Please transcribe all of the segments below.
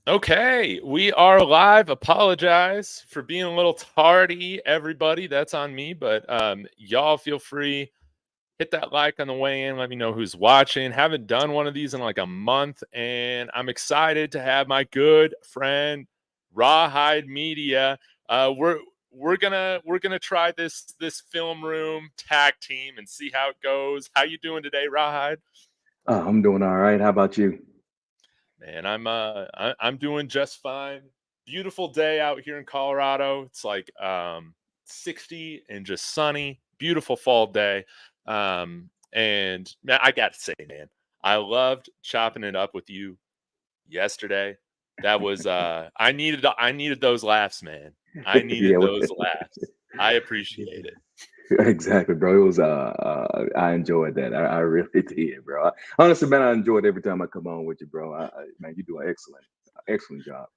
Okay, we are live. Apologize for being a little tardy, everybody. That's on me, but y'all feel free, hit that like on the way in. Let me know who's watching. Haven't done one of these in like a month, and I'm excited to have my good friend Rawhide Media. We're gonna try this film room tag team and see how it goes. How you doing today, Rawhide? I'm doing all right. How about you? Man, I'm doing just fine. Beautiful day out here in Colorado. It's like 60 and just sunny. Beautiful fall day. And man, I got to say, man, I loved chopping it up with you yesterday. That was I needed those laughs, man. I needed Yeah, those laughs. I appreciate it. exactly, bro. It was I enjoyed that. I really did, bro. Honestly, man, I enjoyed every time I come on with you, bro. Man, you do an excellent job.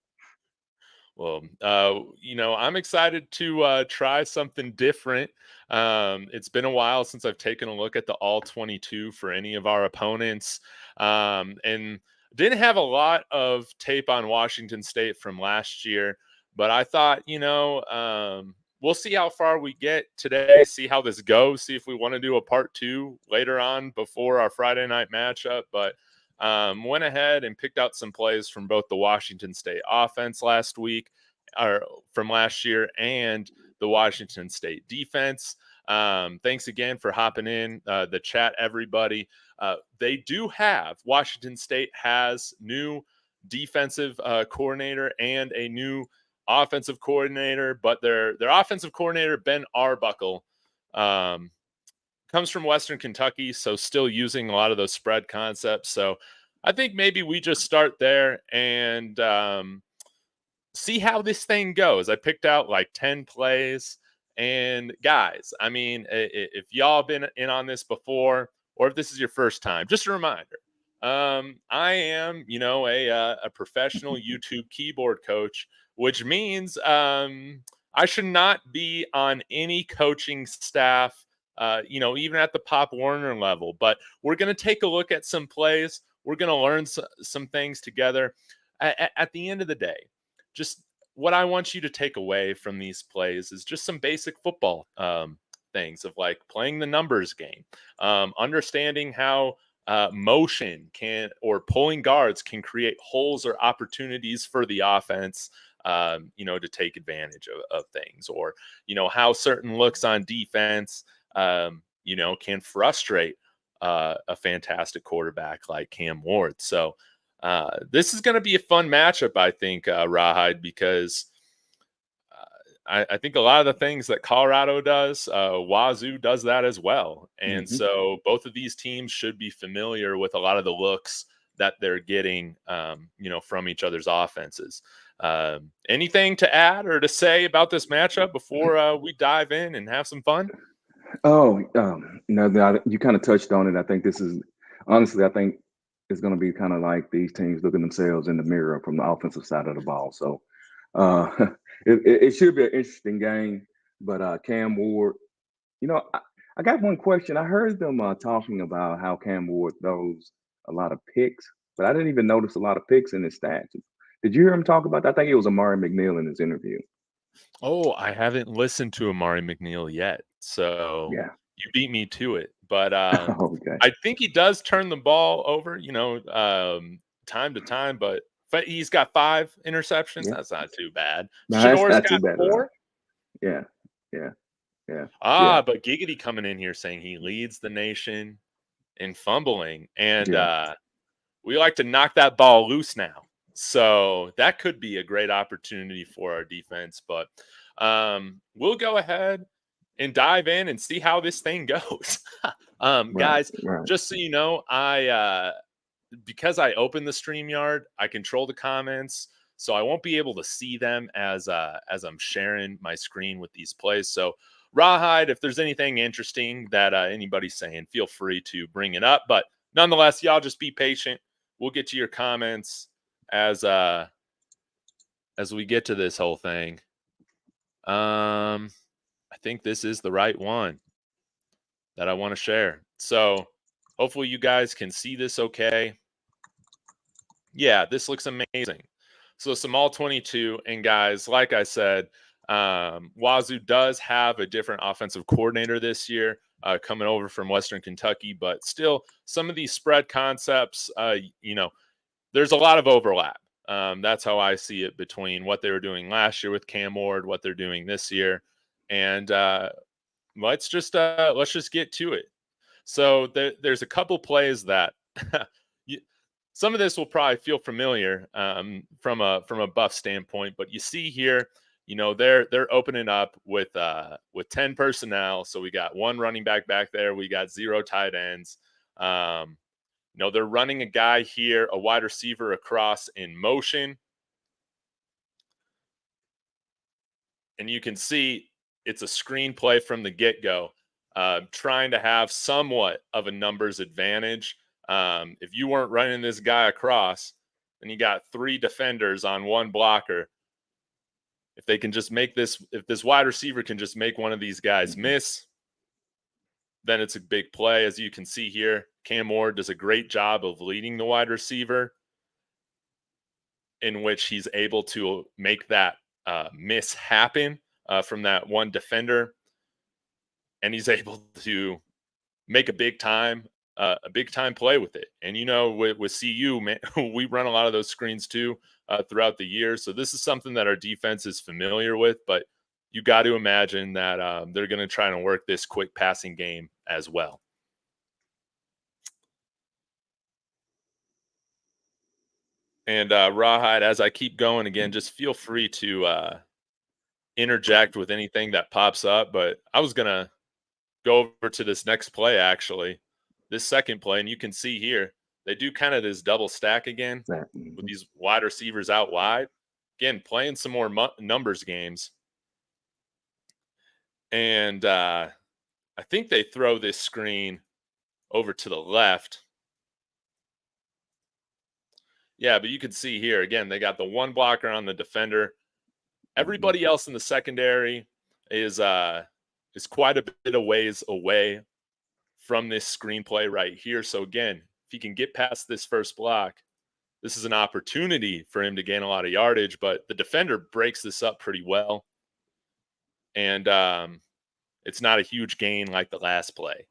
Well, I'm excited to try something different. It's been a while since I've taken a look at the all 22 for any of our opponents, and didn't have a lot of tape on Washington State from last year. But I thought, we'll see how far we get today, see how this goes, see if we want to do a part two later on before our Friday night matchup. But went ahead and picked out some plays from both the Washington State offense last week, or from last year, and the Washington State defense. Thanks again for hopping in the chat, everybody. They do have Washington State has new defensive coordinator and a new offensive coordinator, but their offensive coordinator Ben Arbuckle um, comes from Western Kentucky, so still using a lot of those spread concepts. So I think maybe we just start there and see how this thing goes. I picked out like 10 plays. And guys, I mean, if y'all been in on this before, or if this is your first time, just a reminder. I am, a professional YouTube keyboard coach, which means I should not be on any coaching staff, even at the Pop Warner level. But we're going to take a look at some plays. We're going to learn some things together. At the end of the day, just what I want you to take away from these plays is just some basic football things of like playing the numbers game, understanding how motion can or pulling guards can create holes or opportunities for the offense. To take advantage of things, or how certain looks on defense, can frustrate a fantastic quarterback like Cam Ward. So this is going to be a fun matchup, I think, Rawhide, because I think a lot of the things that Colorado does, Wazoo does that as well. And Hmm. so both of these teams should be familiar with a lot of the looks that they're getting, from each other's offenses. Anything to add or to say about this matchup before we dive in and have some fun? Oh, you kind of touched on it. I think this is honestly, I think it's going to be kind of like these teams looking themselves in the mirror from the offensive side of the ball. So uh, it should be an interesting game. But Cam Ward, I got one question. I heard them talking about how Cam Ward throws a lot of picks, but I didn't even notice a lot of picks in his stats. Did you hear him talk about that? I think it was Amari McNeil in his interview. Oh, I haven't listened to Amari McNeil yet, so Yeah. you beat me to it. But Okay. I think he does turn the ball over, time to time. But he's got 5 interceptions. Yeah. That's not too bad. No, that's Shador's not too got bad at all. 4. Yeah. Yeah. Yeah. Yeah. But Giggity coming in here saying he leads the nation in fumbling, and Yeah. we like to knock that ball loose now. So that could be a great opportunity for our defense. But we'll go ahead and dive in and see how this thing goes. Right. Guys, Right. just so you know, I because I open the StreamYard, I control the comments, so I won't be able to see them as I'm sharing my screen with these plays. So Rawhide, if there's anything interesting that anybody's saying, feel free to bring it up. But nonetheless, y'all just be patient. We'll get to your comments as we get to this whole thing. I think this is the right one that I want to share. So hopefully you guys can see this okay. Yeah, this looks amazing. So some all 22, and guys, like I said, Wazoo does have a different offensive coordinator this year, coming over from Western Kentucky, but still some of these spread concepts, there's a lot of overlap. That's how I see it between what they were doing last year with Cam Ward, what they're doing this year, and let's just get to it. So there's a couple plays that you, some of this will probably feel familiar from a buff standpoint, but you see here, they're opening up with 10 personnel. So we got one running back there, we got 0 tight ends. They're running a guy here, a wide receiver across in motion, and you can see it's a screenplay from the get-go, trying to have somewhat of a numbers advantage. If you weren't running this guy across, then you got 3 defenders on 1 blocker. If they can just make this, if this wide receiver can just make one of these guys miss, then it's a big play. As you can see here, Cam Ward does a great job of leading the wide receiver, in which he's able to make that miss happen from that one defender, and he's able to make a big time play with it. And with CU, man, we run a lot of those screens too throughout the year. So this is something that our defense is familiar with, but you got to imagine that they're going to try and work this quick passing game as well. And Rawhide, as I keep going again, just feel free to interject with anything that pops up. But I was going to go over to this next play, actually, this second play, and you can see here, they do kind of this double stack again with these wide receivers out wide. Again, playing some more numbers games. And I think they throw this screen over to the left. Yeah, but you can see here, again, they got the 1 blocker on the defender. Everybody else in the secondary is quite a bit of ways away from this screenplay right here. So again, if he can get past this first block, this is an opportunity for him to gain a lot of yardage, but the defender breaks this up pretty well. And it's not a huge gain like the last play.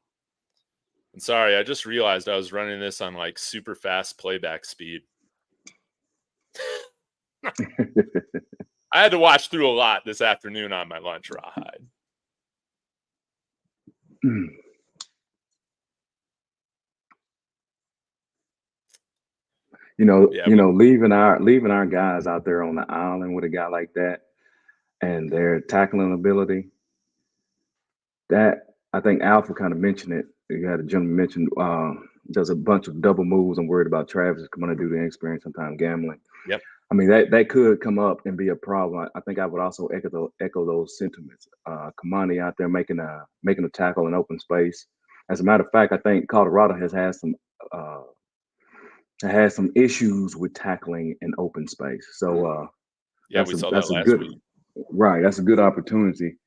And sorry, I just realized I was running this on like super fast playback speed. I had to watch through a lot this afternoon on my lunch, Rawhide. Leaving our guys out there on the island with a guy like that and their tackling ability. That, I think Alpha kind of mentioned it. You had a gentleman mention does a bunch of double moves. I'm worried about Travis coming to do the experience sometime gambling. Yep. I mean, that could come up and be a problem. I think I would also echo those sentiments. Kamani out there making a tackle in open space. As a matter of fact, I think Colorado has had some issues with tackling in open space. So yeah, we saw that last week. Right, that's a good opportunity,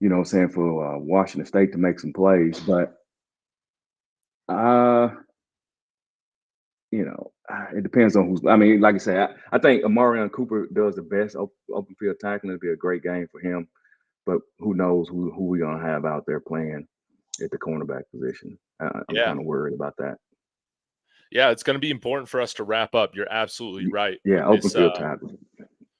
for Washington State to make some plays. But it depends on who's. I mean, like I said, I think Amarion Cooper does the best open field tackling. It'd be a great game for him. But who knows who we're gonna have out there playing at the cornerback position. I'm kind of worried about that. Yeah, it's going to be important for us to wrap up. You're absolutely right. Yeah, open field tackling.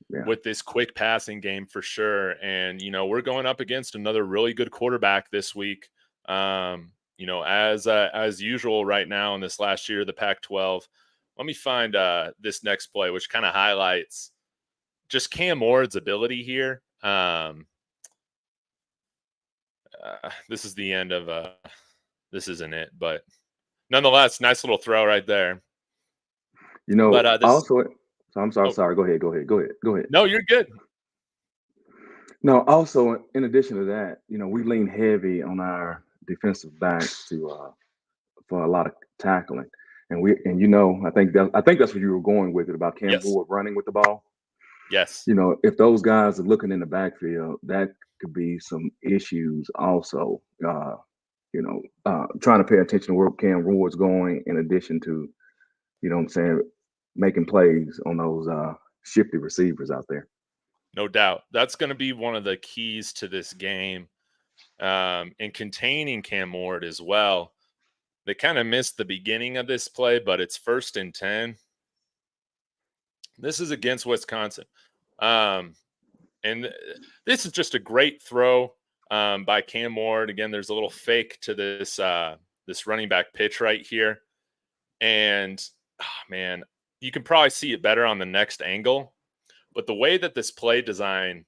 Yeah. With this quick passing game for sure. And, we're going up against another really good quarterback this week. As usual right now in this last year, the Pac-12. Let me find this next play, which kind of highlights just Cam Ward's ability here. This is the end of this isn't it, but nonetheless, nice little throw right there. Also, I'm sorry. Sorry. Go ahead. No, you're good. No, also, in addition to that, we lean heavy on our defensive backs for a lot of tackling, and I think that's what you were going with it about Cam Ward running with the ball. Yes. If those guys are looking in the backfield, that could be some issues also. Trying to pay attention to where Cam Ward's going, in addition to, making plays on those shifty receivers out there. No doubt. That's going to be one of the keys to this game, and containing Cam Ward as well. They kind of missed the beginning of this play, but it's 1st and 10. This is against Wisconsin. And this is just a great throw by Cam Ward. Again, there's a little fake to this running back pitch right here. And, man, you can probably see it better on the next angle. But the way that this play design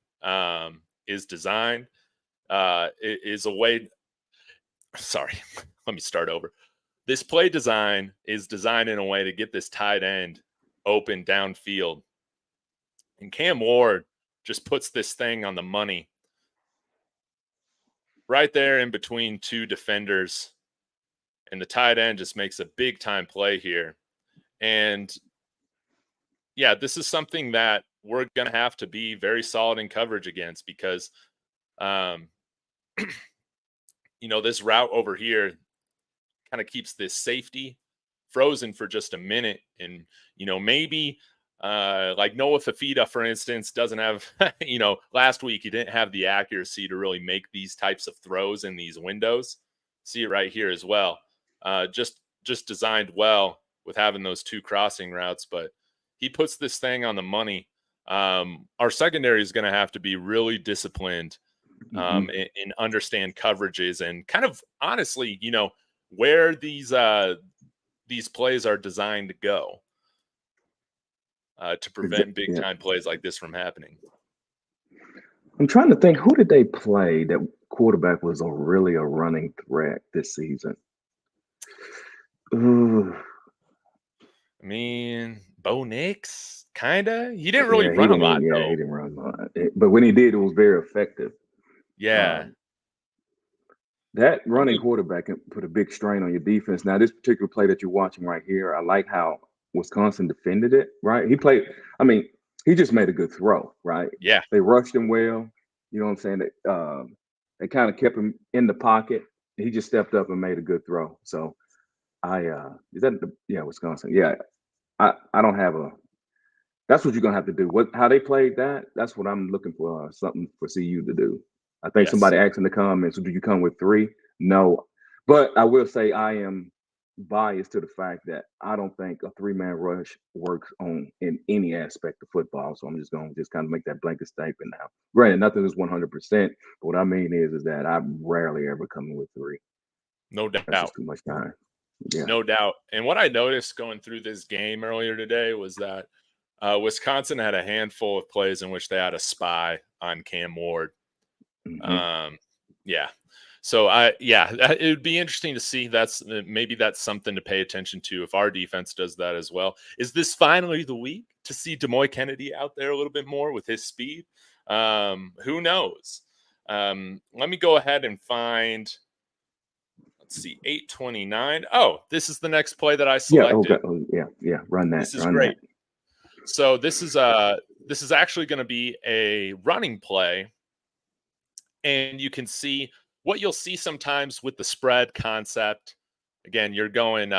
is designed is a way – sorry, let me start over. This play design is designed in a way to get this tight end open downfield. And Cam Ward just puts this thing on the money right there in between two defenders. And the tight end just makes a big time play here. And yeah, this is something that we're going to have to be very solid in coverage against because, this route over here kind of keeps this safety frozen for just a minute. And, maybe like Noah Fafita, for instance, doesn't have, last week he didn't have the accuracy to really make these types of throws in these windows. See it right here as well. Just designed well with having those two crossing routes, but he puts this thing on the money. Our secondary is going to have to be really disciplined and understand coverages and kind of honestly, where these plays are designed to go to prevent big time plays like this from happening. I'm trying to think, who did they play that quarterback was really a running threat this season? Ooh. I mean, Bo Nix, kind of. He didn't really run a lot, though. Yeah, he didn't run a lot. But when he did, it was very effective. Yeah. That running quarterback can put a big strain on your defense. Now, this particular play that you're watching right here, I like how Wisconsin defended it, right? He just made a good throw, right? Yeah. They rushed him well. You know what I'm saying? They kind of kept him in the pocket. He just stepped up and made a good throw. So Wisconsin. Yeah. I don't have that's what you're gonna have to do. How they played that, that's what I'm looking for, something for CU to do. I think somebody asked in the comments, do you come with 3? No. But I will say I am biased to the fact that I don't think a 3-man rush works in any aspect of football. So I'm just gonna kind of make that blanket statement now. Granted, nothing is 100%, but what I mean is that I'm rarely ever coming with 3. No doubt. That's just too much time. Yeah. No doubt. And what I noticed going through this game earlier today was that Wisconsin had a handful of plays in which they had a spy on Cam Ward. Yeah. So it would be interesting to see. Maybe that's something to pay attention to if our defense does that as well. Is this finally the week to see Demoy Kennedy out there a little bit more with his speed? Who knows? Let me go ahead and find. Let's see, 8:29. Oh, this is the next play that I selected. Yeah. Run that. This is great. So this is actually going to be a running play, and you can see what you'll see sometimes with the spread concept. Again, you're going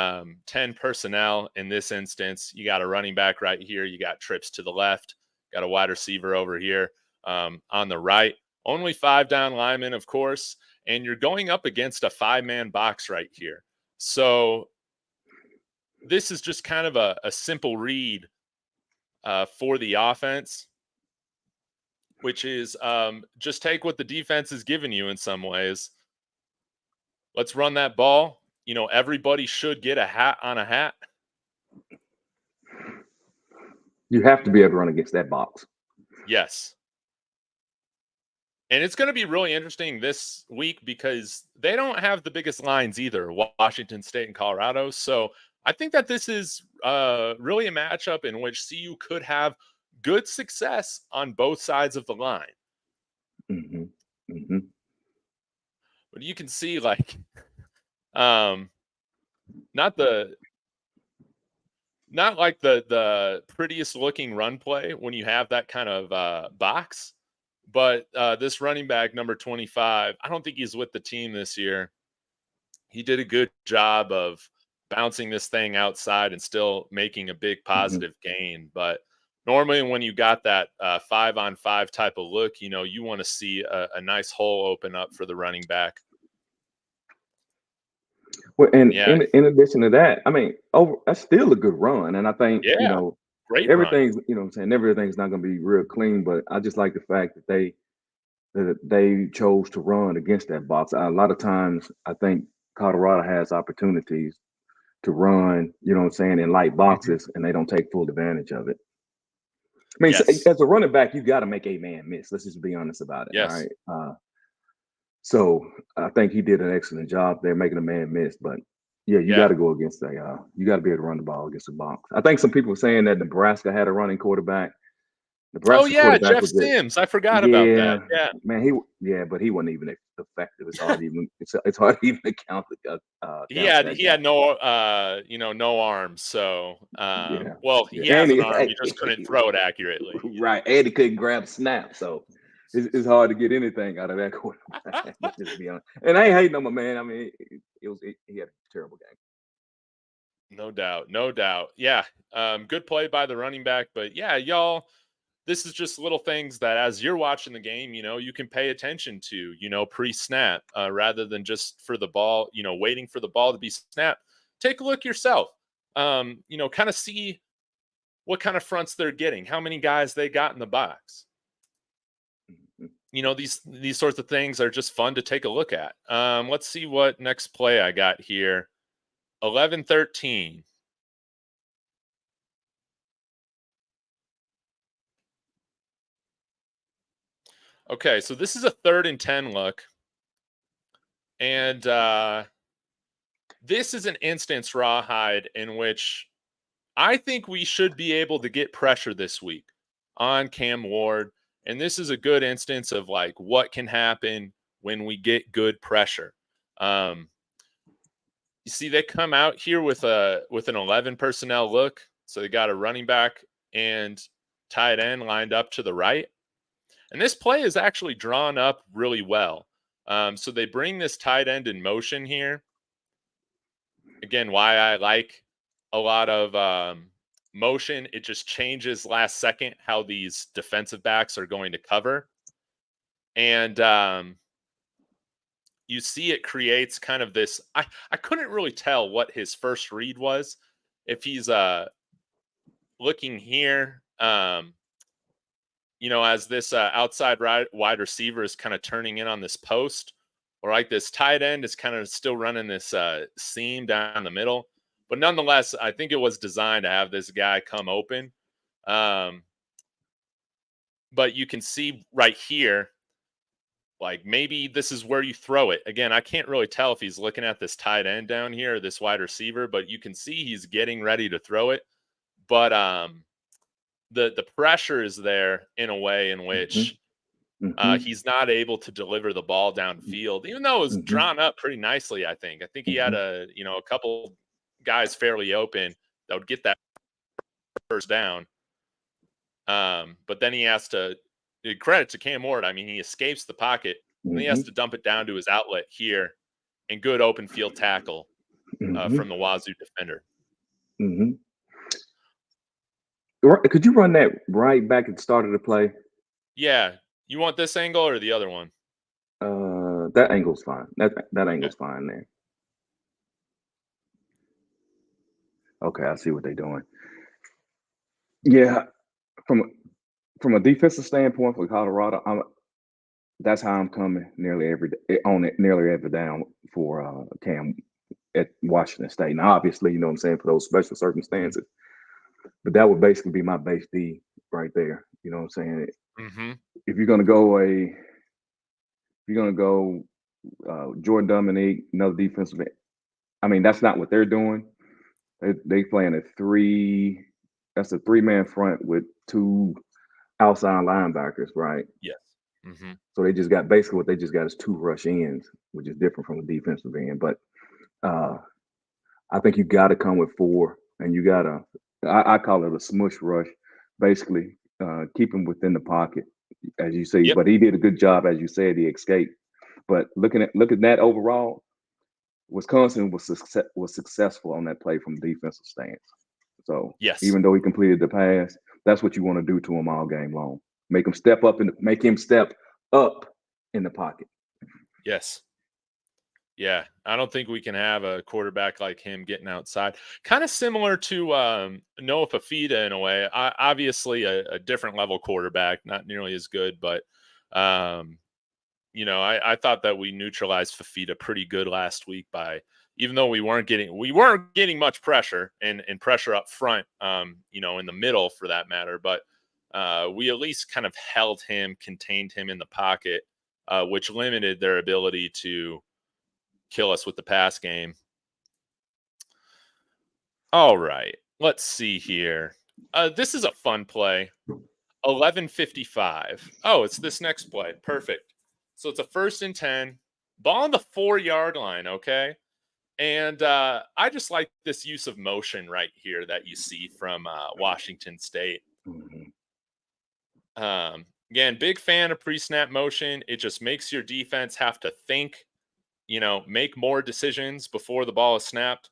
10 personnel in this instance. You got a running back right here. You got trips to the left. Got a wide receiver over here on the right. Only 5 down linemen, of course. And you're going up against a 5-man box right here. So this is just kind of a simple read for the offense, which is just take what the defense is giving you in some ways. Let's run that ball. Everybody should get a hat on a hat. You have to be able to run against that box. Yes. And it's going to be really interesting this week because they don't have the biggest lines either, Washington State and Colorado. So I think that this is really a matchup in which CU could have good success on both sides of the line. But you can see, not like the prettiest looking run play when you have that kind of box. But this running back, number 25, I don't think he's with the team this year. He did a good job of bouncing this thing outside and still making a big positive gain. But, normally when you got that 5-on-5 type of look, you want to see a nice hole open up for the running back. Well, and Yeah, in addition to that, I mean, that's still a good run. And I think, yeah, great run. everything's, I'm saying everything's not going to be real clean, but I just like the fact that they chose to run against that box. A lot of times, I think Colorado has opportunities to run, in light Mhm. boxes, and they don't take full advantage of it. I mean, so, Yes, as a running back, you got to make a man miss. Let's just be honest about it. All yes. right. So I think he did an excellent job there making a man miss. But yeah, you got Yeah. to go against you got to be able to run the ball against the box. I think some people were saying that Nebraska had a running quarterback. Oh, Nebraska yeah, quarterback Jeff was it. Sims. I forgot about Yeah, that. Yeah. man, but he wasn't even effective. It's hard to even count that He guy. had no, no arms. So, Yeah, well, yeah, he has and an arm. He just couldn't throw it accurately. right, and he couldn't grab a snap, so it's hard to get anything out of that quarterback. Let's just be honest. And I ain't hating on my man. I mean, he had a terrible game. No doubt. No doubt. Yeah. Good play by the running back. But yeah, y'all, this is just little things that as you're watching the game, you can pay attention to, pre-snap, rather than just for the ball, waiting for the ball to be snapped. Take a look yourself. Kind of see what kind of fronts they're getting, how many guys they got in the box. Mhm. These sorts of things are just fun to take a look at. Let's see what next play I got here. 11-13. Okay, so this is a 3rd and 10 look. And this is an instance, Rawhide, in which I think we should be able to get pressure this week on Cam Ward. And this is a good instance of like what can happen when we get good pressure. Um, you see, they come out here with an 11 personnel look. So they got a running back and tight end lined up to the right. And this play is actually drawn up really well. So they bring this tight end in motion here. Again, why I like a lot of motion. It just changes last second how these defensive backs are going to cover. And you see it creates kind of this. I couldn't really tell what his first read was. If he's looking here, as this outside wide receiver is kind of turning in on this post, or like this tight end is kind of still running this seam down the middle. But nonetheless, I think it was designed to have this guy come open. But you can see right here, like maybe this is where you throw it. Again, I can't really tell if he's looking at this tight end down here or this wide receiver, but you can see he's getting ready to throw it. But the pressure is there in a way in Mhm. which Mhm. he's not able to deliver the ball downfield, even though it was Mhm. drawn up pretty nicely. I think he had Mhm. a couple guys fairly open that would get that first down. But then he has to credit to Cam Ward. I mean, he escapes the pocket and he has Mhm. to dump it down to his outlet here, and good open field tackle Mhm. from the Wazoo defender. Mhm. Could you run that right back at the start of the play? Yeah, you want this angle or the other one? That angle's fine. That Okay. angle's fine there. Okay, I see what they're doing. Yeah, from from a defensive standpoint for Colorado, that's how I'm coming nearly every on it nearly every down for Cam at Washington State. Now, obviously, you know what I'm saying, for those special circumstances, but that would basically be my base D right there. You know what I'm saying? Mm-hmm. If you're gonna go Jordan Dominique, another defensive. I mean, that's not what they're doing. They playing a three. That's a three-man front with two outside linebackers, right? Yes. Mm-hmm. So they just got basically what they just got is two rush ends, which is different from the defensive end. But uh, I think you got to come with four, and you got to. I call it a smush rush, basically keep him within the pocket, as you see. Yep. But he did a good job, as you said. He escaped. But looking at that overall, Wisconsin was successful on that play from defensive stance. So Yes. even though he completed the pass, That's what you want to do to him all game long. Make him step up and make him step up in the pocket. Yes. Yeah, I don't think we can have a quarterback like him getting outside. Kind of similar to Noah Fafita in a way. Obviously, a different level quarterback, not nearly as good, but I thought that we neutralized Fafita pretty good last week by, even though we weren't getting much pressure and pressure up front, in the middle for that matter, but we at least kind of held him, contained him in the pocket, which limited their ability to kill us with the pass game. All right, let's see here. This is a fun play. 11:55. Oh, it's this next play. Perfect. So it's a 1st and 10, ball on the 4-yard line. Okay. And I just like this use of motion right here that you see from Washington State. Mhm. Again, big fan of pre-snap motion. It just makes your defense have to think, make more decisions before the ball is snapped.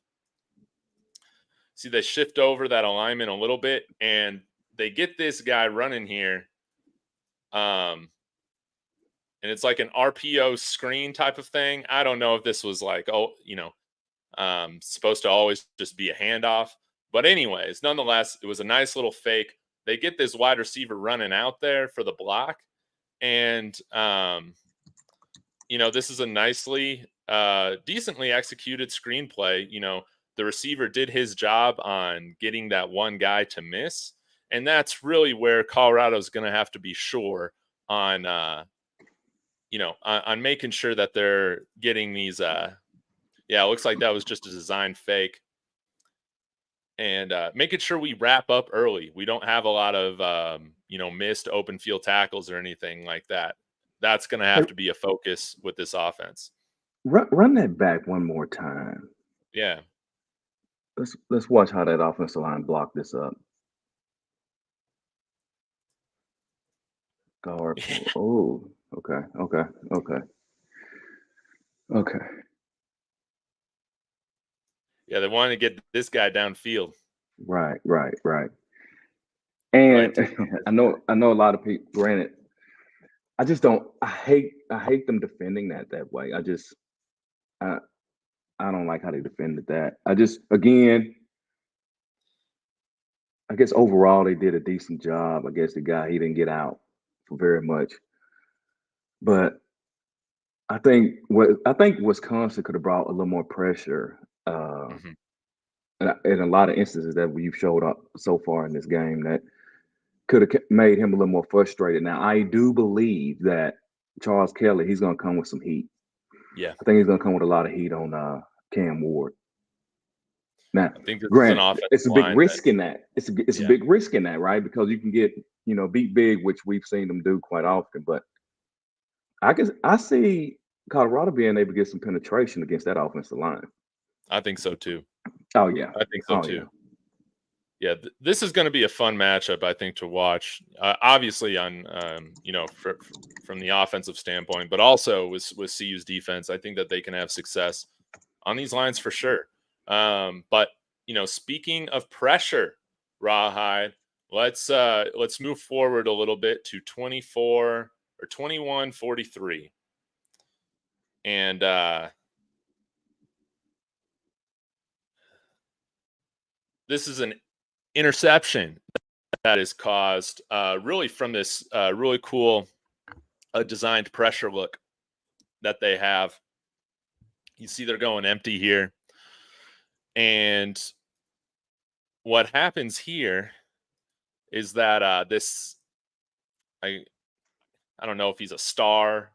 See, they shift over that alignment a little bit, and they get this guy running here. And it's like an RPO screen type of thing. I don't know if this was like, supposed to always just be a handoff. But anyways, nonetheless, it was a nice little fake. They get this wide receiver running out there for the block. And, this is a nicely, decently executed screenplay. The receiver did his job on getting that one guy to miss. And that's really where Colorado's going to have to be sure on, on making sure that they're getting these. It looks like that was just a design fake. And making sure we wrap up early. We don't have a lot of, missed open field tackles or anything like that. That's going to Hey, have to be a focus with this offense. run that back one more time. Yeah. Let's watch how that offensive line blocked this up. Guard pull. Oh, okay. Yeah, they want to get this guy downfield. Right. Right And to the I know a lot of people. Granted, I just don't. I hate them defending that way. I I don't like how they defended that. I guess overall they did a decent job. I guess the guy he didn't get out for very much, but I think Wisconsin could have brought a little more pressure. Mhm. In a lot of instances that we've showed up so far in this game that could have made him a little more frustrated. Now I do believe that Charles Kelly he's going to come with some heat. Yeah. I think he's going to come with a lot of heat on Cam Ward. Now, I think this is an granted, offensive it's a big line that, risk in that. It's a yeah. big risk in that, right? Because you can get beat big, which we've seen them do quite often. But I see Colorado being able to get some penetration against that offensive line. I think so too. Oh yeah, I think so oh yeah, too. Yeah, this is going to be a fun matchup, I think, to watch. Obviously, on from the offensive standpoint, but also with CU's defense, I think that they can have success on these lines for sure. But speaking of pressure, Rawhide, let's move forward a little bit to 24 or 21-43, and this is an interception that is caused really from this really cool designed pressure look that they have. You see they're going empty here. And what happens here is that I don't know if he's a star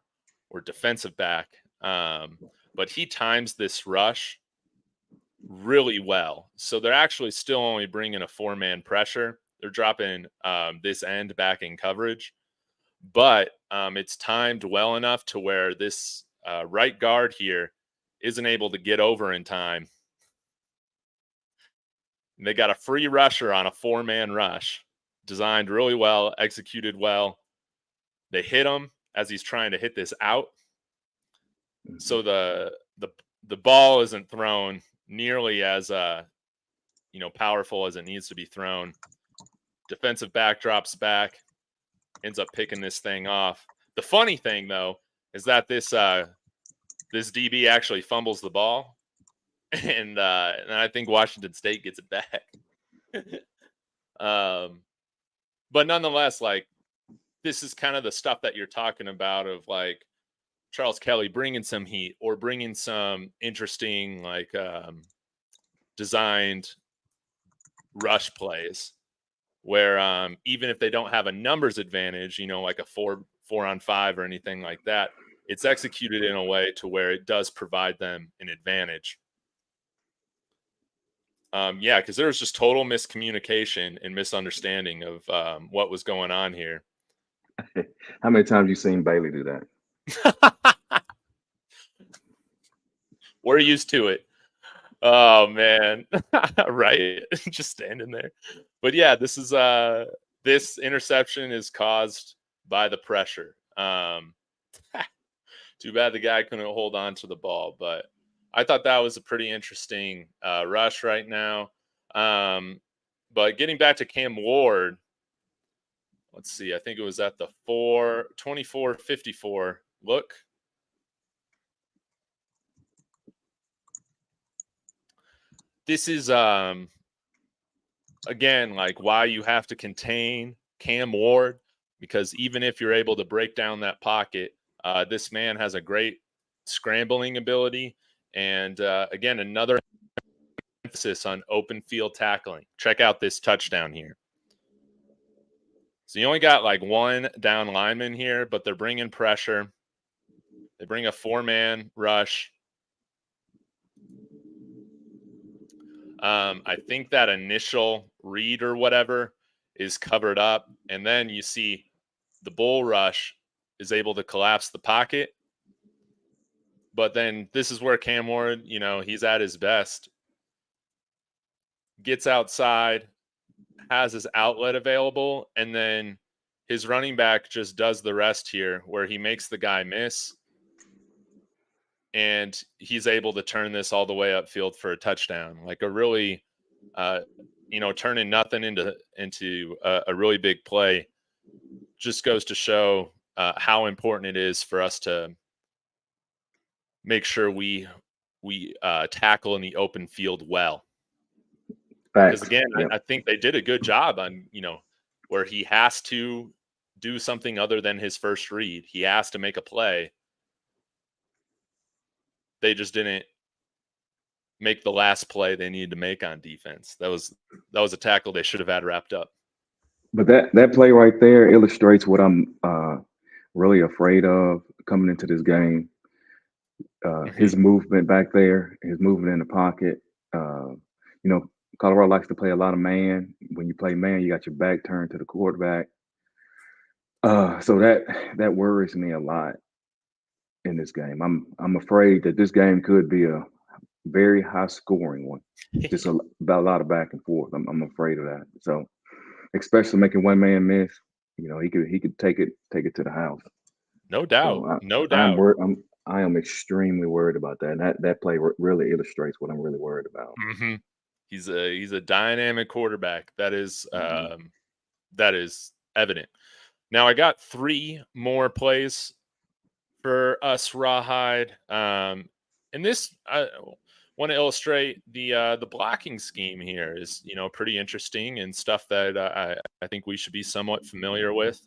or defensive back, but he times this rush really well. So they're actually still only bringing a 4-man pressure. They're dropping this end back in coverage. But it's timed well enough to where this right guard here isn't able to get over in time. And they got a free rusher on a 4-man rush, designed really well, executed well. They hit him as he's trying to hit this out. So the ball isn't thrown nearly as powerful as it needs to be thrown. Defensive back drops back, ends up picking this thing off. The funny thing, though, is that this DB actually fumbles the ball, and I think Washington State gets it back. But nonetheless, like, this is kind of the stuff that you're talking about of, like, Charles Kelly bringing some heat or bringing some interesting, like, designed rush plays where even if they don't have a numbers advantage, you know, like a 4-on-5 or anything like that, it's executed in a way to where it does provide them an advantage. Yeah, because there was just total miscommunication and misunderstanding of what was going on here. How many times you seen Bailey do that? We're used to it. Oh man, right? Just standing there. But yeah, this is this interception is caused by the pressure. Too bad the guy couldn't hold on to the ball, but I thought that was a pretty interesting rush right now. But getting back to Cam Ward, let's see. I think it was at the 24-54 look. This is again, like, why you have to contain Cam Ward, because even if you're able to break down that pocket, this man has a great scrambling ability. And again, another emphasis on open field tackling. Check out this touchdown here. So you only got like one down lineman here, but they're bringing pressure. They bring a 4-man rush. I think that initial read or whatever is covered up. And then you see the bull rush is able to collapse the pocket. But then this is where Cam Ward, you know, he's at his best. Gets outside, has his outlet available, and then his running back just does the rest here where he makes the guy miss. And he's able to turn this all the way upfield for a touchdown. Like a really, you know, turning nothing into a really big play. Just goes to show how important it is for us to make sure we tackle in the open field well. Because again, Yep. I think they did a good job on, you know, where he has to do something other than his first read. He has to make a play. They just didn't make the last play they needed to make on defense. That was a tackle they should have had wrapped up. But that play right there illustrates what I'm really afraid of coming into this game. His movement back there, his movement in the pocket. You know, Colorado likes to play a lot of man. When you play man, you got your back turned to the quarterback. So that worries me a lot in this game. I'm afraid that this game could be a very high scoring one. Just about a lot of back and forth. I'm afraid of that. So, especially making one man miss, you know, he could take it to the house. No doubt. So No doubt. I am extremely worried about that. And that play really illustrates what I'm really worried about. Mm-hmm. He's a dynamic quarterback. That is evident. Now I got 3 more plays for us, Rawhide. And this I want to illustrate the blocking scheme here is, you know, pretty interesting and stuff that I think we should be somewhat familiar with.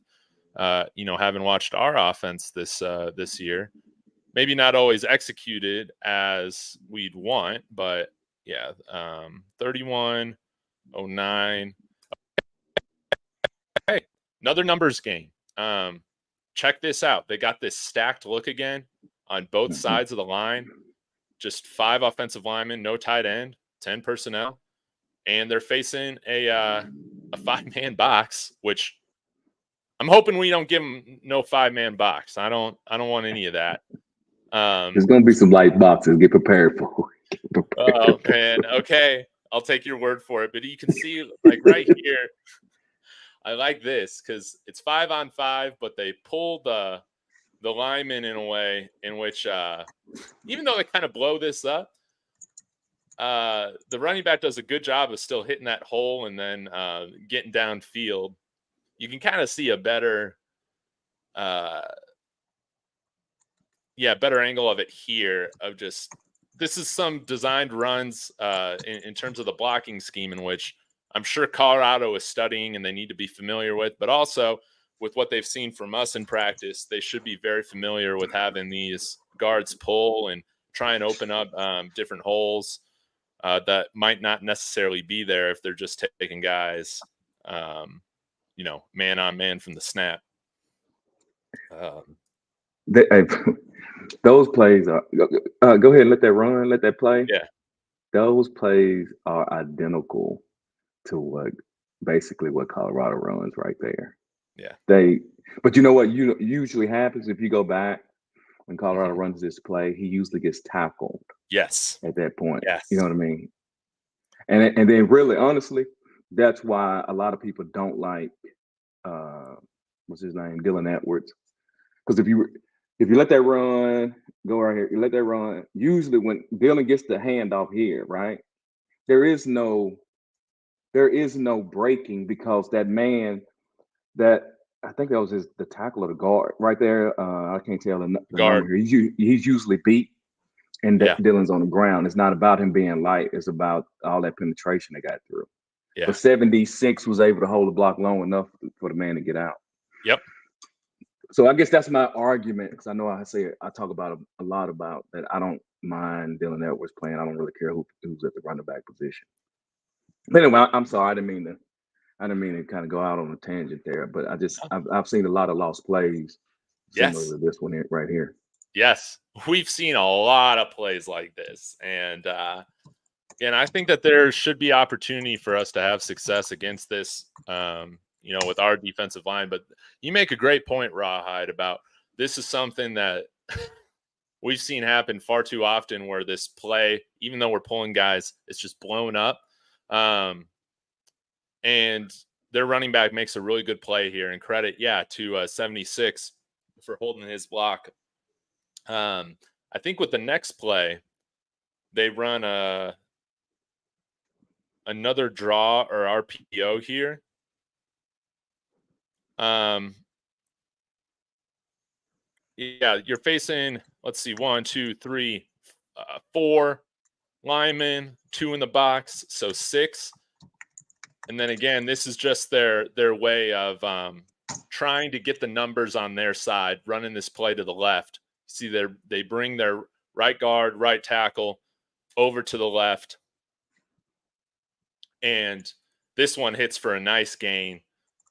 You know, having watched our offense this year, maybe not always executed as we'd want, but yeah, 31-09. Hey, another numbers game. Check this out. They got this stacked look again on both sides of the line. Just 5 offensive linemen, no tight end, 10 personnel, and they're facing a 5-man box, which I'm hoping we don't give them no 5-man box. I don't want any of that. There's going to be some light boxes. Get prepared for it. Oh man, okay, I'll take your word for it. But you can see, like right here, I like this because it's 5-on-5, but they pull the linemen in a way in which, even though they kind of blow this up, the running back does a good job of still hitting that hole and then getting downfield. You can kind of see a better uh better angle of it here of just this is some designed runs in terms of the blocking scheme in which I'm sure Colorado is studying and they need to be familiar with, but also with what they've seen from us in practice, they should be very familiar with having these guards pull and try and open up different holes that might not necessarily be there if they're just taking guys, man on man from the snap. Those plays are. Go ahead and let that run. Let that play. Yeah. Those plays are identical to basically what Colorado runs right there. Yeah. But you know what usually happens if you go back when Colorado Mm-hmm. runs this play, he usually gets tackled. Yes. At that point. Yes. You know what I mean? And then really, honestly, that's why a lot of people don't like what's his name, Dylan Edwards, because if you let that run go right here, you let that run. Usually, when Dylan gets the handoff here, right, there is no breaking because that man that I think that was the tackle of the guard right there. I can't tell the Guard. number here. He's usually beat, and Yeah. Dylan's on the ground. It's not about him being light. It's about all that penetration they got through. Yeah. But 76 was able to hold the block long enough for the man to get out. Yep. So I guess that's my argument, because I know I talk about a lot about that. I don't mind Dylan Edwards playing. I don't really care who's at the running back position. But anyway, I'm sorry. I didn't mean to kind of go out on a tangent there. But I've seen a lot of lost plays similar to this one right here. Yes, we've seen a lot of plays like this, and I think that there should be opportunity for us to have success against this, with our defensive line. But you make a great point, Rawhide, about this is something that we've seen happen far too often, where this play, even though we're pulling guys, it's just blown up. And their running back makes a really good play here, and credit, to 76 for holding his block. I think with the next play, they run another draw or RPO here. You're facing, let's see, 1, 2, 3, 4 linemen, 2 in the box, so 6. And then again, this is just their way of trying to get the numbers on their side, running this play to the left. See, they bring their right guard, right tackle over to the left. And this one hits for a nice gain.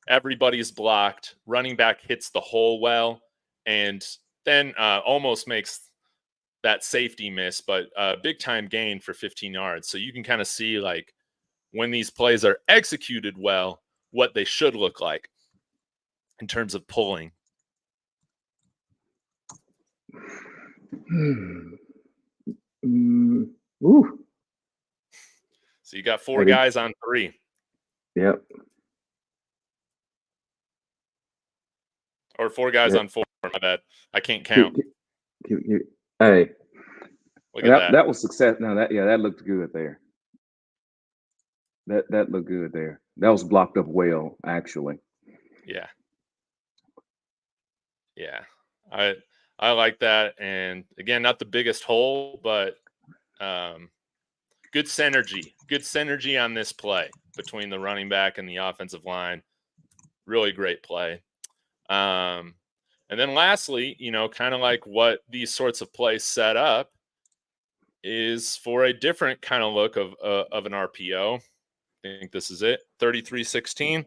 Everybody's blocked. Running back hits the hole well, and then almost makes that safety miss, but a big time gain for 15 yards. So you can kind of see, like, when these plays are executed well, what they should look like in terms of pulling. Ooh. So you got 4 guys on 3. Yep. Or 4 guys on 4. My bad. I can't count. Hey. Look at that. That was success. No, that looked good there. That looked good there. That was blocked up well, actually. Yeah. Yeah. I like that. And again, not the biggest hole, but good synergy. Good synergy on this play between the running back and the offensive line. Really great play. And then lastly, kind of like what these sorts of plays set up is for a different kind of look of an RPO. I think this is it. 33-16.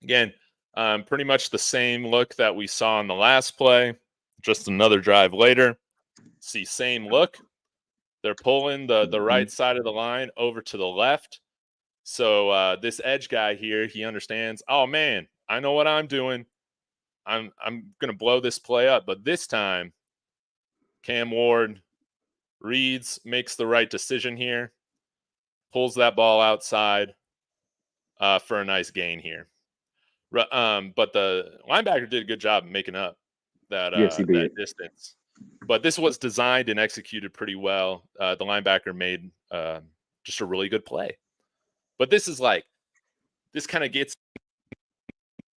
Again, pretty much the same look that we saw in the last play, just another drive later. See, same look. They're pulling the right side of the line over to the left. So this edge guy here, he understands, oh man, I know what I'm doing. I'm going to blow this play up. But this time, Cam Ward reads, makes the right decision here, pulls that ball outside for a nice gain here. But the linebacker did a good job of making up that yes, he did. that distance. But this was designed and executed pretty well. The linebacker made just a really good play. But this kind of gets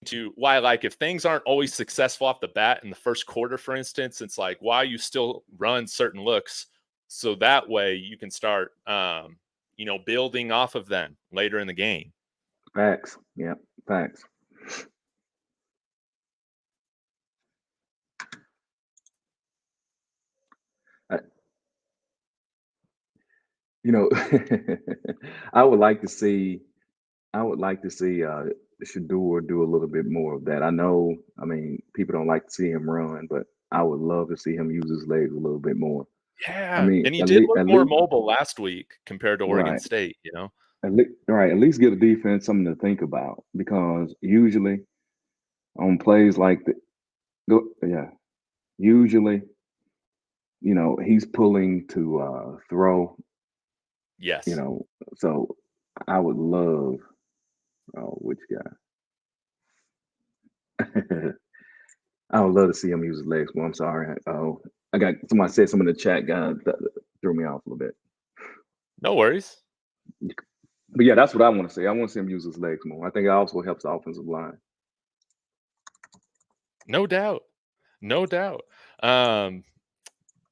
to why, like, if things aren't always successful off the bat in the first quarter, for instance, it's like why you still run certain looks so that way you can start, building off of them later in the game. Facts. Yeah, facts. I, you know, I would like to see. I would like to see Shador do a little bit more of that. I know. I mean, people don't like to see him run, but I would love to see him use his legs a little bit more. I Yeah, mean, and he did look at more least, mobile last week compared to Oregon right. State, you know? Right. At least give the defense something to think about because usually on plays like the, yeah, usually, he's pulling to throw, you Yes. know, so I would love, oh, which guy? I would love to see him use his legs more. I'm sorry. Oh, I got somebody said some in the chat guy that threw me off a little bit. No worries. But yeah, that's what I want to see. I want to see him use his legs more. I think it also helps the offensive line. No doubt. No doubt. Um,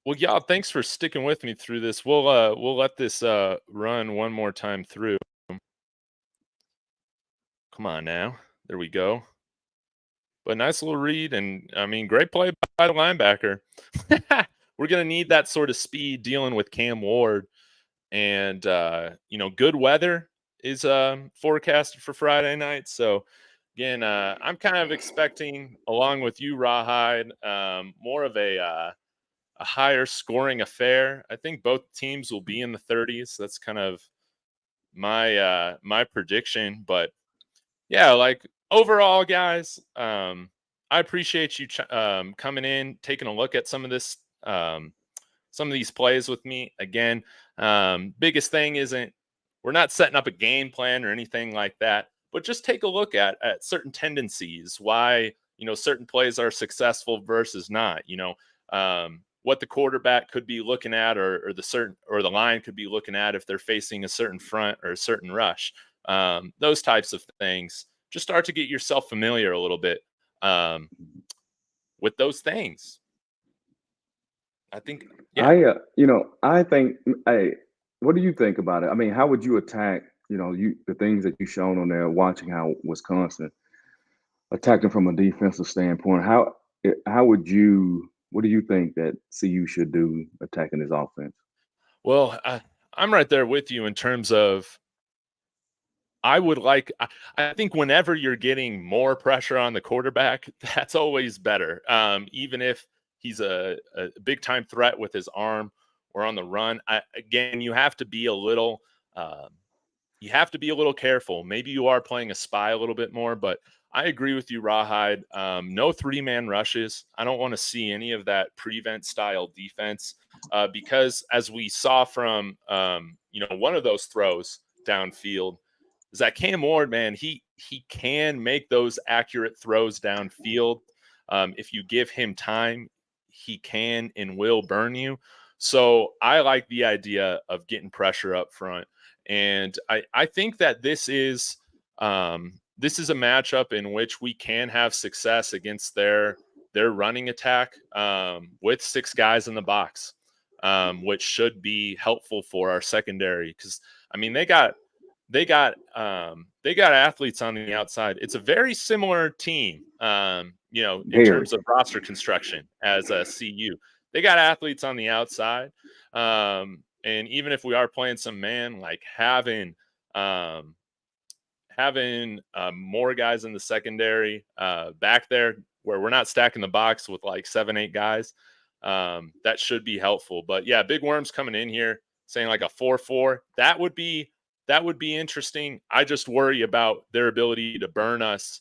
well, y'all, thanks for sticking with me through this. We'll let this run one more time through. Come on now. There we go. But nice little read, and I mean, great play by the linebacker. We're gonna need that sort of speed dealing with Cam Ward, and good weather is forecasted for Friday night. So again, I'm kind of expecting, along with you, Rawhide, more of a higher scoring affair. I think both teams will be in the 30s. That's kind of my prediction, but yeah, like overall, guys, I appreciate you coming in, taking a look at some of these plays with me. Again, biggest thing isn't we're not setting up a game plan or anything like that, but just take a look at certain tendencies, why certain plays are successful versus not. What the quarterback could be looking at, or the line could be looking at if they're facing a certain front or a certain rush. Those types of things. Just start to get yourself familiar a little bit um, with those things. I think, yeah. I think, hey, what do you think about it? I mean, how would you attack, the things that you shown on there, watching how Wisconsin attacking from a defensive standpoint? What do you think that CU should do attacking this offense? Well, I'm right there with you in terms of I think whenever you're getting more pressure on the quarterback, that's always better. Even if he's a big time threat with his arm or on the run. Again, um, you have to be a little careful. Maybe you are playing a spy a little bit more, but I agree with you, Rawhide. No 3-man rushes. I don't want to see any of that prevent style defense because, as we saw from one of those throws downfield, is that Cam Ward, man, he can make those accurate throws downfield. If you give him time, he can and will burn you. So I like the idea of getting pressure up front. And I think that this is a matchup in which we can have success against their running attack with 6 guys in the box, which should be helpful for our secondary because I mean they got athletes on the outside. It's a very similar team, in Very. terms of roster construction as a CU. They got athletes on the outside. And even if we are playing some man, like um, having more guys in the secondary back there where we're not stacking the box with like 7-8 guys, that should be helpful. But yeah, Big Worm's coming in here saying like a 4-4. That would be interesting. I just worry about their ability to burn us,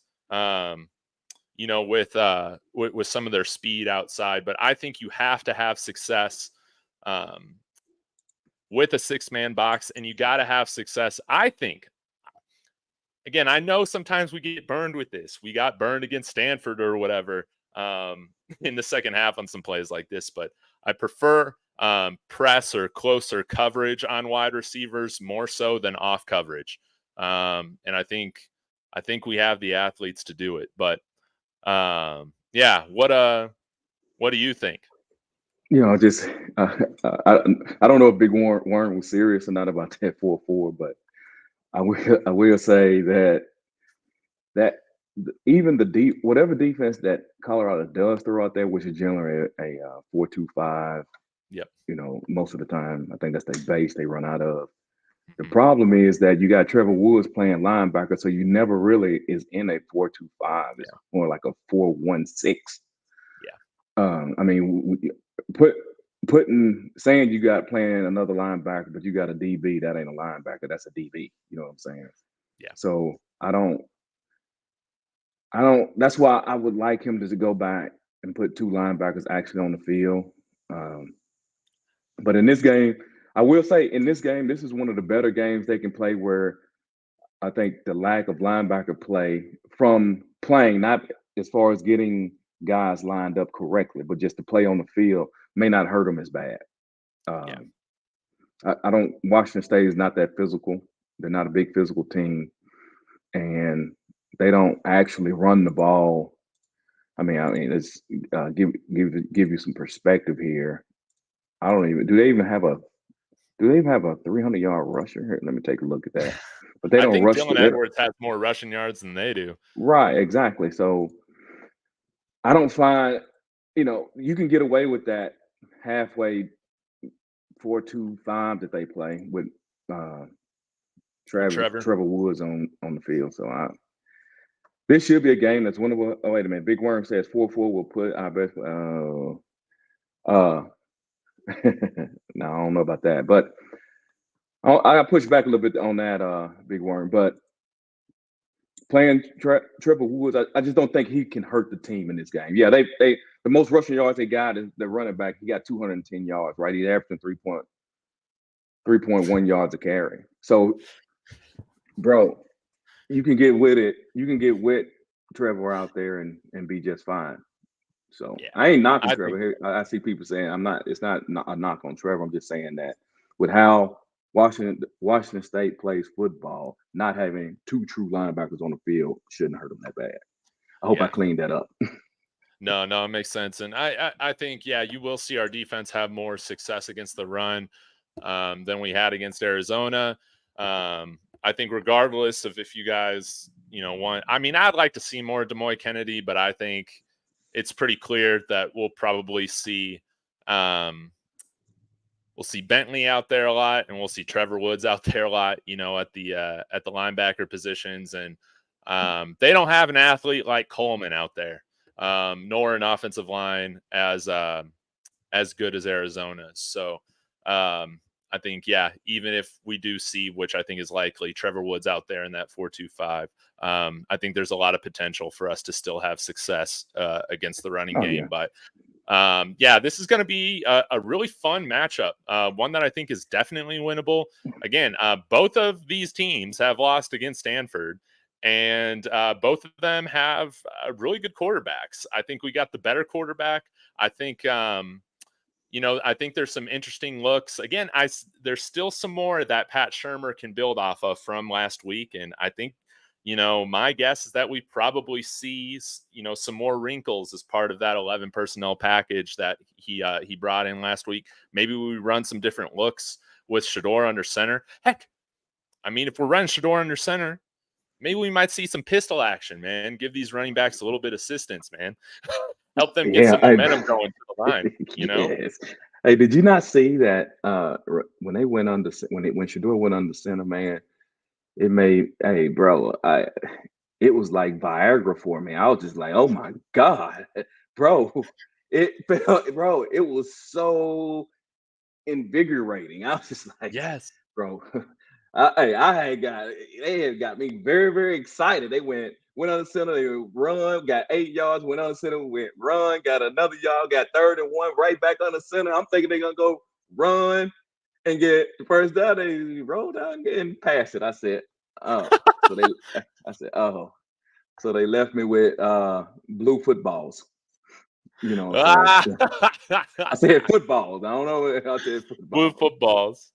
with some of their speed outside. But I think you have to have success um, with a 6-man box, and you got to have success. I think, again, I know sometimes we get burned with this. We got burned against Stanford or whatever. in the second half on some plays like this. But I prefer press or closer coverage on wide receivers more so than off coverage. And I think we have the athletes to do it. But yeah, what do you think? Just I don't know if Big Warren was serious or not about that 4-4, but I will say that even the deep whatever defense that Colorado does throw out there, which is generally a 4-2-5, Yep. most of the time, I think that's the base they run out of. The Mhm. problem is that you got Trevor Woods playing linebacker, so you never really is in a 4-2-5. It's Yeah. more like a 4-1-6. Yeah. I mean, putting saying you got playing another linebacker, but you got a DB, that ain't a linebacker. That's a DB. You know what I'm saying? Yeah. So I don't. That's why I would like him to go back and put two linebackers actually on the field. Um, but in this game, I will say in this game, this is one of the better games they can play where I think the lack of linebacker play from playing, not as far as getting guys lined up correctly, but just to play on the field may not hurt them as bad. Yeah. Um, I don't. Washington State is not that physical. They're not a big physical team, and they don't actually run the ball. I mean, it's give you some perspective here. I don't even. Do they even have a 300-yard rusher? Here, let me take a look at that. But they I don't think rush. Dylan Edwards has more rushing yards than they do. Right, exactly. So I don't find, you can get away with that halfway 4-2-5 that they play with uh With Travis Trevor. Trevor Woods on the field. So this should be a game that's winnable. Oh, wait a minute. Big Worm says 4-4 will put our best uh no, I don't know about that. But I push back a little bit on that Big Worm. But playing Trevor Woods, I just don't think he can hurt the team in this game. Yeah, they the most rushing yards they got is the running back. He got 210 yards, right? He's averaging 3.1 yards a carry. So, bro, you can get with it. You can get with Trevor out there and be just fine. So Yeah. I ain't knocking I think Trevor. Here, I see people saying I'm not. It's not a knock on Trevor. I'm just saying that with how Washington State plays football, not having two true linebackers on the field shouldn't hurt them that bad. I hope I yeah. cleaned that up. No, it makes sense. And I think, yeah, you will see our defense have more success against the run than we had against Arizona. I think regardless of if you guys, want, I mean, I'd like to see more Demoy Kennedy, but I think it's pretty clear that we'll see Bentley out there a lot, and we'll see Trevor Woods out there a lot, at the linebacker positions. And they don't have an athlete like Coleman out there, nor an offensive line as good as Arizona's. So I think, yeah, even if we do see, which I think is likely, Trevor Woods out there in that 4-2-5, I think there's a lot of potential for us to still have success against the running Oh game. yeah. But yeah, this is going to be a really fun matchup, one that I think is definitely winnable. Again, both of these teams have lost against Stanford, and both of them have really good quarterbacks. I think we got the better quarterback. I think, I think there's some interesting looks. Again, there's still some more that Pat Shurmur can build off of from last week, and I think, my guess is that we probably see, some more wrinkles as part of that 11 personnel package that he brought in last week. Maybe we run some different looks with Shador under center. Heck, I mean, if we're running Shador under center, maybe we might see some pistol action, man. Give these running backs a little bit of assistance, man. Help them get Yeah. some momentum going to the line. Yes. Hey, did you not see that when they went under when Shador went under center, man? It made, hey, bro, it was like Viagra for me. I was just like, oh my God, bro. It felt, bro, it was so invigorating. I was just like, Yes. bro, they had got me very, very excited. They went on the center, they run, got 8 yards, went on the center, went run, got another yard, got 3rd and 1, right back on the center. I'm thinking they're gonna go run and get the first down. They rolled down and pass it. I said, oh, so they I said, oh. So they left me with blue footballs. You know what I'm Ah! saying? I said footballs. I don't know. I said Blue football. footballs.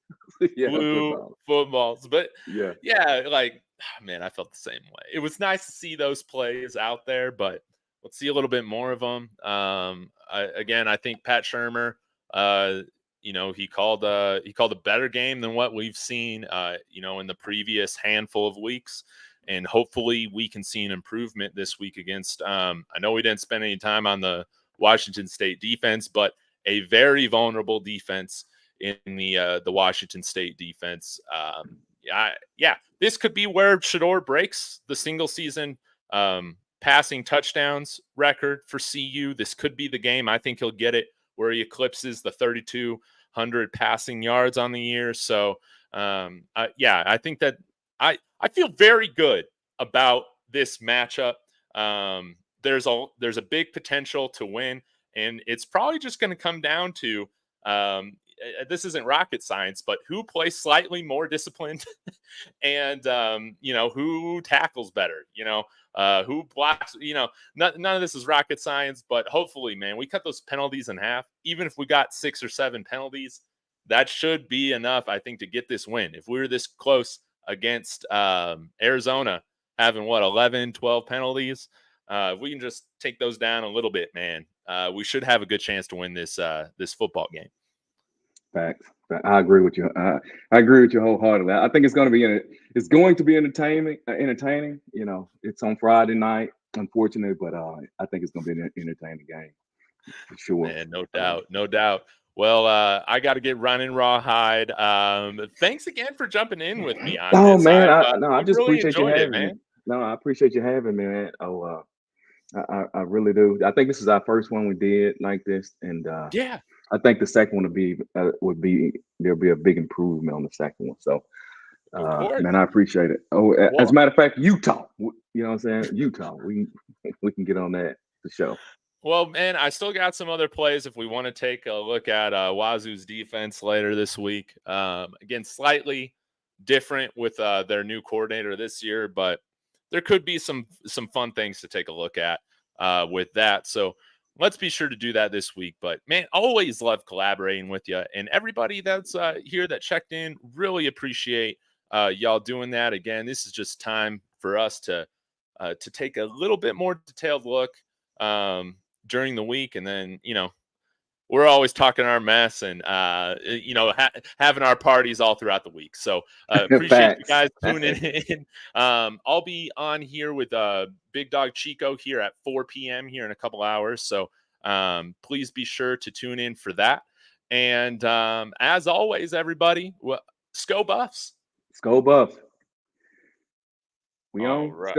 Yeah, Blue football. footballs. But Yeah. yeah, like, man, I felt the same way. It was nice to see those plays out there, but let's see a little bit more of them. Again, I think Pat Shermer, uh, he called a better game than what we've seen, in the previous handful of weeks. And hopefully we can see an improvement this week against. I know we didn't spend any time on the Washington State defense, but a very vulnerable defense in the Washington State defense. Yeah, this could be where Shador breaks the single season passing touchdowns record for CU. This could be the game. I think he'll get it where he eclipses the 3,200 passing yards on the year. So, I think that I feel very good about this matchup. There's a big potential to win, and it's probably just going to come down to this isn't rocket science, but who plays slightly more disciplined and who tackles better, who blocks, none of this is rocket science, but hopefully, man, we cut those penalties in half. Even if we got 6 or 7 penalties, that should be enough, I think, to get this win. If we were this close against Arizona having 11, 12 penalties, if we can just take those down a little bit, man, we should have a good chance to win this football game. Facts. I agree with you. I agree with you wholeheartedly. I think it's going to be entertaining. Entertaining. It's on Friday night, unfortunately, but I think it's going to be an entertaining game for sure. Man, no doubt, no doubt. Well, I got to get running, Rawhide. Thanks again for jumping in with me on Oh this. man, I I just really appreciate you enjoyed it, having me. man. No, I appreciate you having me, man. Oh, I really do. I think this is our first one we did like this, and Yeah, I think the second one there'll be a big improvement on the second one. So, of course. man, I appreciate it. Oh, as a Well, matter of fact, Utah. You know what I'm saying? Utah. We can get on that for sure. Well, man, I still got some other plays if we want to take a look at Wazoo's defense later this week. Again, slightly different with their new coordinator this year, but there could be some fun things to take a look at with that. So let's be sure to do that this week. But man, always love collaborating with you, and everybody that's here that checked in. Really appreciate y'all doing that. Again, this is just time for us to take a little bit more detailed look during the week, and then we're always talking our mess and having our parties all throughout the week. So appreciate you Facts. guys tuning in. I'll be on here with Big Dog Chico here at 4 p.m. here in a couple hours. So please be sure to tune in for that. And as always, everybody, Sco Buffs. Skull Buff. We All on? right.